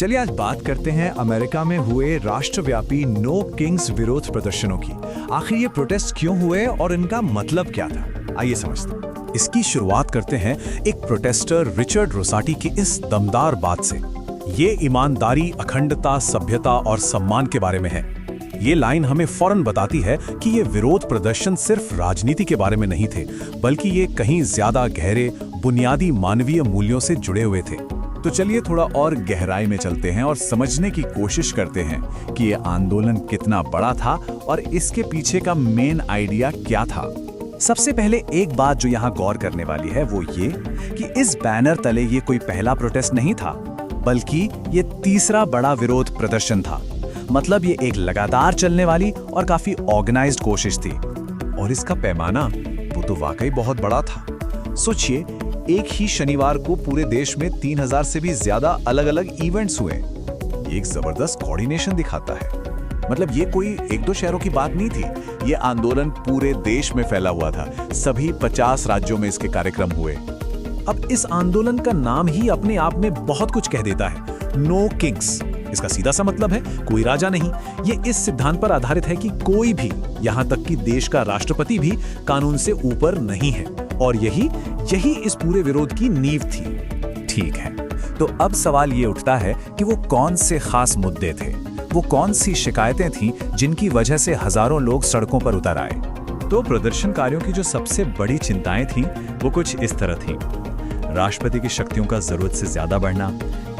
चलिए आज बात करते हैं अमेरिका में हुए राष्ट्रव्यापी नो किंग्स विरोध प्रदर्शनों की। आखिर ये प्रोटेस्ट क्यों हुए और इनका मतलब क्या था, आइए समझते हैं। इसकी शुरुआत करते हैं एक प्रोटेस्टर रिचर्ड रोसाटी की इस दमदार बात से। ये ईमानदारी, अखंडता, सभ्यता और सम्मान के बारे में है। ये लाइन हमें फौरन बताती है कि ये विरोध प्रदर्शन सिर्फ राजनीति के बारे में नहीं थे, बल्कि ये कहीं ज्यादा गहरे, बुनियादी मानवीय मूल्यों से जुड़े हुए थे। तो चलिए थोड़ा और गहराई में चलते हैं और समझने की कोशिश करते हैं कि ये आंदोलन कितना बड़ा था और इसके पीछे का मेन आइडिया क्या था। सबसे पहले एक बात जो यहाँ गौर करने वाली है वो ये कि इस बैनर तले ये कोई पहला प्रोटेस्ट नहीं था, बल्कि ये तीसरा बड़ा विरोध प्रदर्शन था। मतलब ये एक लगातार चलने वाली और काफी ऑर्गेनाइज्ड कोशिश थी। और इसका पैमाना वो तो वाकई बहुत बड़ा था। सोचिए, एक ही शनिवार को पूरे देश में 3000 से भी ज्यादा अलग अलग इवेंट्स हुए। ये एक जबरदस्त कोऑर्डिनेशन दिखाता है। मतलब ये कोई एक दो शहरों की बात नहीं थी, ये आंदोलन पूरे देश में फैला हुआ था। सभी 50 राज्यों में इसके कार्यक्रम हुए। अब इस आंदोलन का नाम ही अपने आप में बहुत कुछ कह देता है, नो किंग्स। इसका सीधा सा मतलब है कोई राजा नहीं। ये इस सिद्धांत पर आधारित है कि कोई भी, यहाँ तक कि देश का राष्ट्रपति भी, कानून से ऊपर नहीं है। और यही इस पूरे विरोध की नींव थी। ठीक है, तो अब सवाल ये उठता है कि वो कौन से खास मुद्दे थे, वो कौन सी शिकायतें थीं जिनकी वजह से हजारों लोग सड़कों पर उतर आए। तो प्रदर्शनकारियों की जो सबसे बड़ी चिंताएं थीं वो कुछ इस तरह थीं। राष्ट्रपति की शक्तियों का जरूरत से ज्यादा बढ़ना,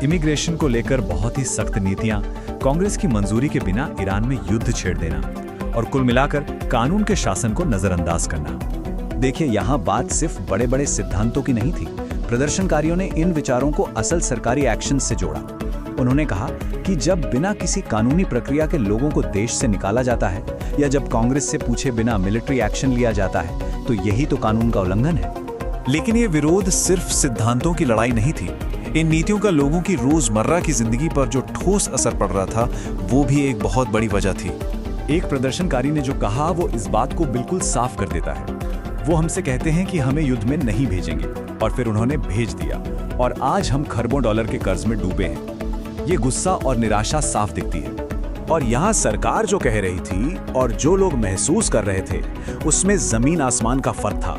इमिग्रेशन को लेकर बहुत ही सख्त नीतियां, कांग्रेस की मंजूरी के बिना ईरान में युद्ध छेड़ देना और कुल मिलाकर कानून के शासन को नजरअंदाज करना। देखिए, यहाँ बात सिर्फ बड़े बड़े सिद्धांतों की नहीं थी। प्रदर्शनकारियों ने इन विचारों को असल सरकारी एक्शन से जोड़ा। उन्होंने कहा कि जब बिना किसी कानूनी प्रक्रिया के लोगों को देश से निकाला जाता है या जब कांग्रेस से पूछे बिना मिलिट्री एक्शन लिया जाता है, तो यही तो कानून का उल्लंघन है। लेकिन ये विरोध सिर्फ सिद्धांतों की लड़ाई नहीं थी। इन नीतियों का लोगों की रोजमर्रा की जिंदगी पर जो ठोस असर पड़ रहा था, वो भी एक बहुत बड़ी वजह थी। एक प्रदर्शनकारी ने जो कहा वो इस बात को बिल्कुल साफ कर देता है। वो हमसे कहते हैं कि हमें युद्ध में नहीं भेजेंगे, और फिर उन्होंने भेज दिया और आज हम खरबों डॉलर के कर्ज में डूबे हैं। ये गुस्सा और निराशा साफ दिखती है। और यहाँ सरकार जो कह रही थी और जो लोग महसूस कर रहे थे, उसमें जमीन आसमान का फर्क था।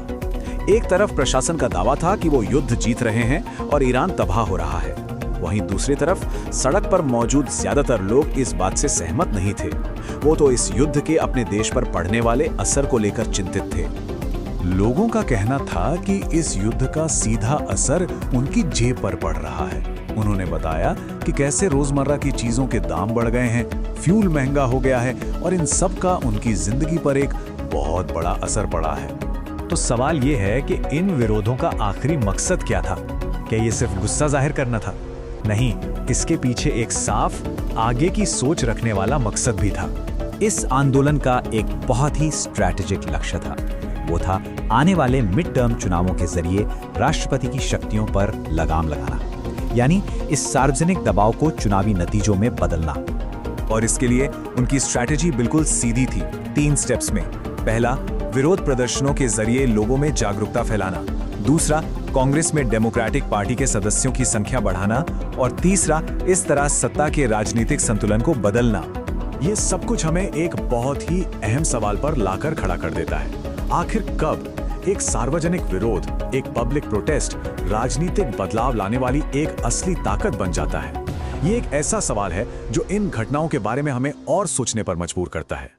एक तरफ प्रशासन का दावा था कि वो युद्ध जीत रहे हैं और ईरान तबाह हो रहा है, वहीं दूसरी तरफ सड़क पर मौजूद ज्यादातर लोग इस बात से सहमत नहीं थे। वो तो इस युद्ध के अपने देश पर पड़ने वाले असर को लेकर चिंतित थे। लोगों का कहना था कि इस युद्ध का सीधा असर उनकी जेब पर पड़ रहा है। उन्होंने बताया कि कैसे रोजमर्रा की चीजों के दाम बढ़ गए हैं, फ्यूल महंगा हो गया है और इन सब का उनकी जिंदगी पर एक बहुत बड़ा असर पड़ा है। तो सवाल ये है कि इन विरोधों का आखिरी मकसद क्या था? क्या ये सिर्फ गुस्सा जाहिर करना था? नहीं, इसके पीछे एक साफ, आगे की सोच रखने वाला मकसद भी था। इस आंदोलन का एक बहुत ही स्ट्रैटेजिक लक्ष्य था। वो था आने वाले मिड टर्म चुनावों के जरिए राष्ट्रपति की शक्तियों पर लगाम लगाना, यानी इस सार्वजनिक दबाव को चुनावी नतीजों में बदलना। और इसके लिए उनकी स्ट्रैटेजी बिल्कुल सीधी थी, 3 स्टेप्स में। पहला, विरोध प्रदर्शनों के जरिए लोगों में जागरूकता फैलाना। दूसरा, कांग्रेस में डेमोक्रेटिक पार्टी के सदस्यों की संख्या बढ़ाना। और तीसरा, इस तरह सत्ता के राजनीतिक संतुलन को बदलना। ये सब कुछ हमें एक बहुत ही अहम सवाल पर लाकर खड़ा कर देता है। आखिर कब एक सार्वजनिक विरोध, एक पब्लिक प्रोटेस्ट, राजनीतिक बदलाव लाने वाली एक असली ताकत बन जाता है? ये एक ऐसा सवाल है जो इन घटनाओं के बारे में हमें और सोचने पर मजबूर करता है।